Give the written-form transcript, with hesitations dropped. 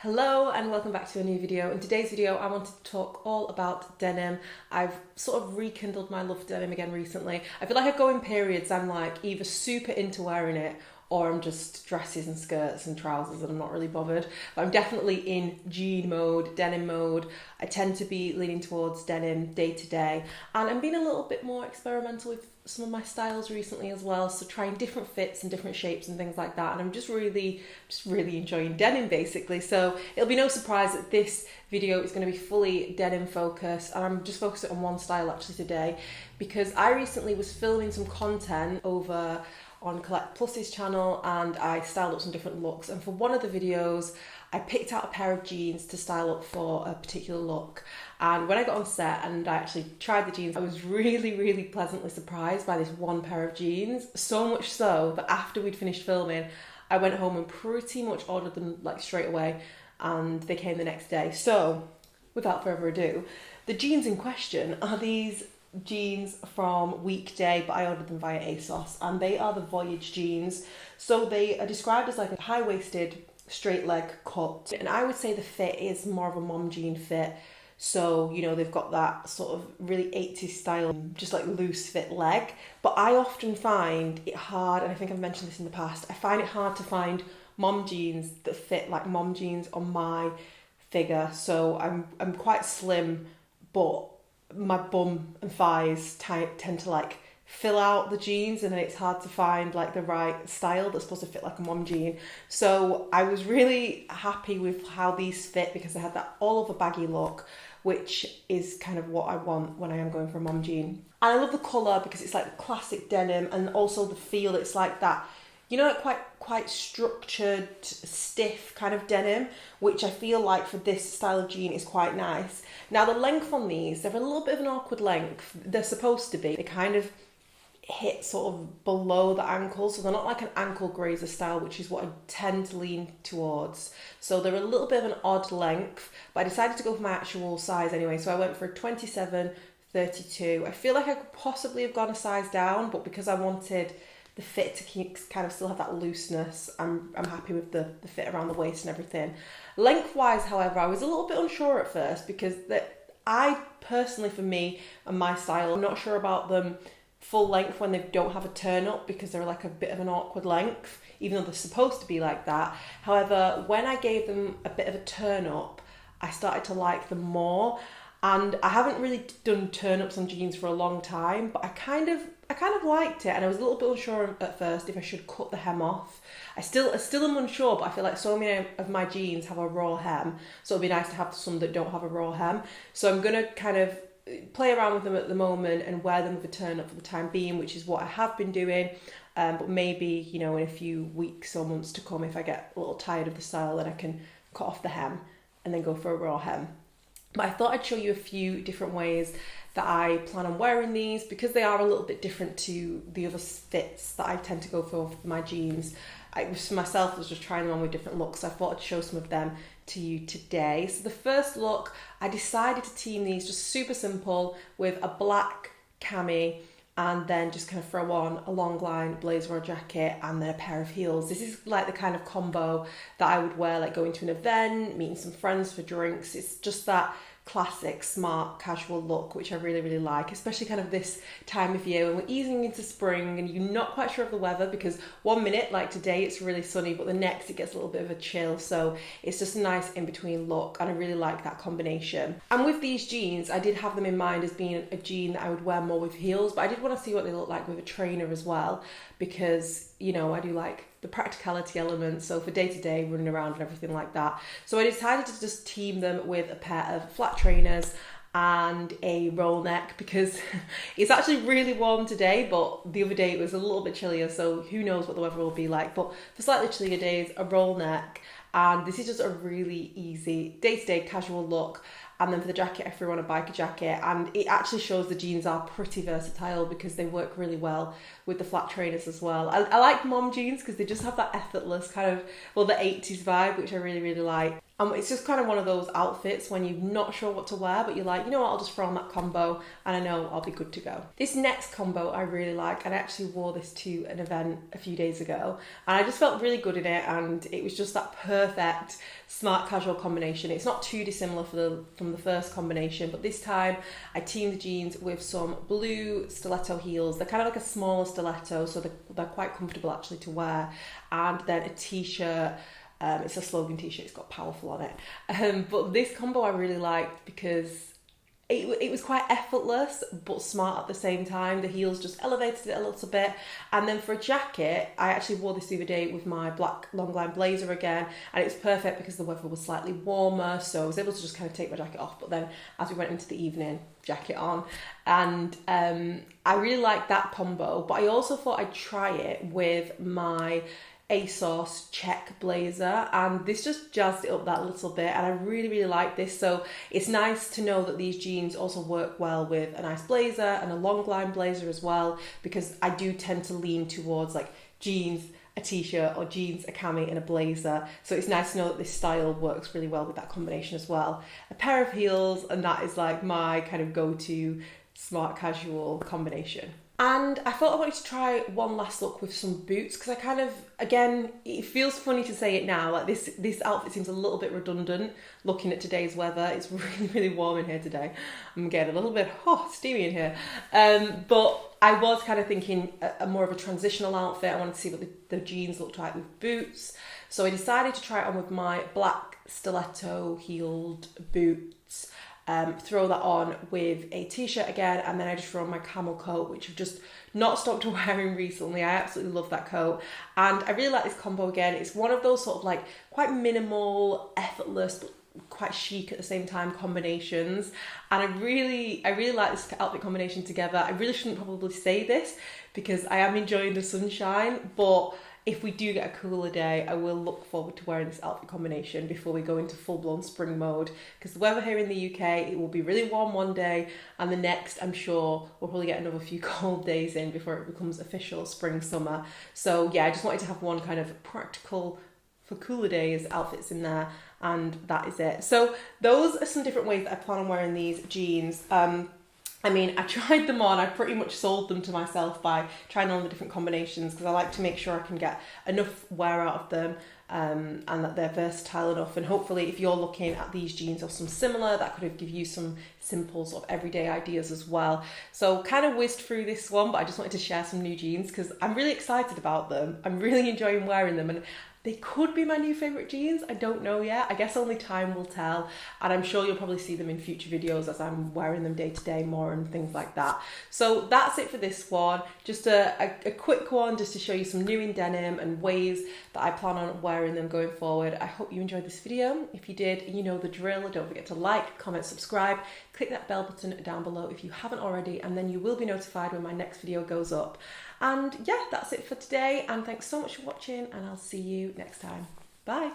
Hello and welcome back to a new video. In today's video I wanted to talk all about denim. I've sort of rekindled my love for denim again recently. I feel like I go in periods I'm like either super into wearing it or I'm just dresses and skirts and trousers and I'm not really bothered. But I'm definitely in jean mode, denim mode. I tend to be leaning towards denim day to day, and I'm being a little bit more experimental with some of my styles recently as well, so trying different fits and different shapes and things like that, and I'm just really enjoying denim basically. So it'll be no surprise that this video is going to be fully denim focused, and I'm just focusing on one style actually today because I recently was filming some content over on Collect Plus's channel and I styled up some different looks, and for one of the videos I picked out a pair of jeans to style up for a particular look. And when I got on set and I actually tried the jeans, I was really pleasantly surprised by this one pair of jeans. So much so that after we'd finished filming, I went home and pretty much ordered them like straight away, and they came the next day. So without further ado, the jeans in question are these jeans from Weekday, but I ordered them via ASOS, and they are the Voyage jeans. So they are described as like a high-waisted straight leg cut, and I would say the fit is more of a mom jean fit. So, you know, they've got that sort of really 80s style, just like loose fit leg. But I often find it hard, and I think I've mentioned this in the past, I find it hard to find mom jeans that fit like mom jeans on my figure. So I'm quite slim, but my bum and thighs tend to like fill out the jeans, and then it's hard to find like the right style that's supposed to fit like a mom jean. So I was really happy with how these fit because they had that all over baggy look, which is kind of what I want when I am going for a mom jean. And I love the colour because it's like classic denim, and also the feel, it's like that, you know, quite structured, stiff kind of denim, which I feel like for this style of jean is quite nice. Now the length on these, they're a little bit of an awkward length. They're supposed to be. They kind of hit sort of below the ankle, so they're not like an ankle grazer style, which is what I tend to lean towards. So they're a little bit of an odd length, but I decided to go for my actual size anyway. So I went for a 27-32. I feel like I could possibly have gone a size down, but because I wanted the fit to keep kind of still have that looseness, I'm happy with the fit around the waist and everything. Lengthwise, however, I was a little bit unsure at first because I personally, for me and my style, I'm not sure about them full length when they don't have a turn up because they're like a bit of an awkward length, even though they're supposed to be like that. However, when I gave them a bit of a turn up, I started to like them more. And I haven't really done turn ups on jeans for a long time, but I kind of liked it, and I was a little bit unsure at first if I should cut the hem off. I still am unsure, but I feel like so many of my jeans have a raw hem, so it'd be nice to have some that don't have a raw hem. So I'm gonna kind of play around with them at the moment and wear them with a turn up for the time being, which is what I have been doing. But maybe, you know, in a few weeks or months to come, if I get a little tired of the style, then I can cut off the hem and then go for a raw hem. But I thought I'd show you a few different ways that I plan on wearing these because they are a little bit different to the other fits that I tend to go for my jeans. For myself, I was just trying them on with different looks, so I thought I'd show some of them to you today. So the first look, I decided to team these just super simple with a black cami, and then just kind of throw on a long line blazer or jacket and then a pair of heels. This is like the kind of combo that I would wear like going to an event, meeting some friends for drinks. It's just that classic smart casual look, which I really like, especially kind of this time of year when we're easing into spring and you're not quite sure of the weather, because one minute like today it's really sunny, but the next it gets a little bit of a chill. So it's just a nice in-between look, and I really like that combination. And with these jeans, I did have them in mind as being a jean that I would wear more with heels, but I did want to see what they look like with a trainer as well, because, you know, I do like the practicality element, so for day-to-day running around and everything like that. So I decided to just team them with a pair of flat trainers and a roll neck, because it's actually really warm today, but the other day it was a little bit chillier, so who knows what the weather will be like. But for slightly chillier days, a roll neck, and this is just a really easy day-to-day casual look. And then for the jacket, I threw on a biker jacket, and it actually shows the jeans are pretty versatile because they work really well with the flat trainers as well. I like mom jeans because they just have that effortless kind of, well, the 80s vibe, which I really like. It's just kind of one of those outfits when you're not sure what to wear, but you're like, you know what, I'll just throw on that combo and I know I'll be good to go. This next combo I really like, and I actually wore this to an event a few days ago, and I just felt really good in it, and it was just that perfect smart casual combination. It's not too dissimilar from the first combination, but this time I teamed the jeans with some blue stiletto heels. They're kind of like a smaller stiletto, so they're quite comfortable actually to wear, and then a t-shirt. It's a slogan t-shirt, it's got powerful on it. But this combo I really liked because it was quite effortless but smart at the same time. The heels just elevated it a little bit. And then for a jacket, I actually wore this the other day with my black long line blazer again, and it's perfect because the weather was slightly warmer, so I was able to just kind of take my jacket off, but then as we went into the evening, jacket on. And I really liked that combo, but I also thought I'd try it with my ASOS check blazer, and this just jazzed it up that little bit, and I really like this. So it's nice to know that these jeans also work well with a nice blazer and a long line blazer as well, because I do tend to lean towards like jeans, a t-shirt, or jeans, a cami and a blazer. So it's nice to know that this style works really well with that combination as well. A pair of heels, and that is like my kind of go-to smart casual combination. And I thought I wanted to try one last look with some boots, because I kind of, again, it feels funny to say it now, like this outfit seems a little bit redundant looking at today's weather. It's really warm in here today. I'm getting a little bit steamy in here. But I was kind of thinking a more of a transitional outfit. I wanted to see what the jeans looked like with boots. So I decided to try it on with my black stiletto heeled boots. Throw that on with a t-shirt again, and then I just throw on my camel coat, which I've just not stopped wearing recently. I absolutely love that coat, and I really like this combo again. It's one of those sort of like quite minimal, effortless, but quite chic at the same time combinations, and I really like this outfit combination together. I really shouldn't probably say this because I am enjoying the sunshine, but if we do get a cooler day, I will look forward to wearing this outfit combination before we go into full-blown spring mode, because the weather here in the UK, it will be really warm one day, and the next, I'm sure, we'll probably get another few cold days in before it becomes official spring, summer. So yeah, I just wanted to have one kind of practical, for cooler days, outfits in there, and that is it. So those are some different ways that I plan on wearing these jeans. I mean, I tried them on, I pretty much sold them to myself by trying on the different combinations, because I like to make sure I can get enough wear out of them, and that they're versatile enough. And hopefully if you're looking at these jeans or some similar, that could give you some simple sort of everyday ideas as well. So kind of whizzed through this one, but I just wanted to share some new jeans because I'm really excited about them. I'm really enjoying wearing them, and they could be my new favourite jeans. I don't know yet. I guess only time will tell. And I'm sure you'll probably see them in future videos as I'm wearing them day to day more and things like that. So that's it for this one. Just a quick one just to show you some new in denim and ways that I plan on wearing them going forward. I hope you enjoyed this video. If you did, you know the drill. Don't forget to like, comment, subscribe. Click that bell button down below if you haven't already, and then you will be notified when my next video goes up. And yeah, that's it for today, and thanks so much for watching, and I'll see you next time. Bye.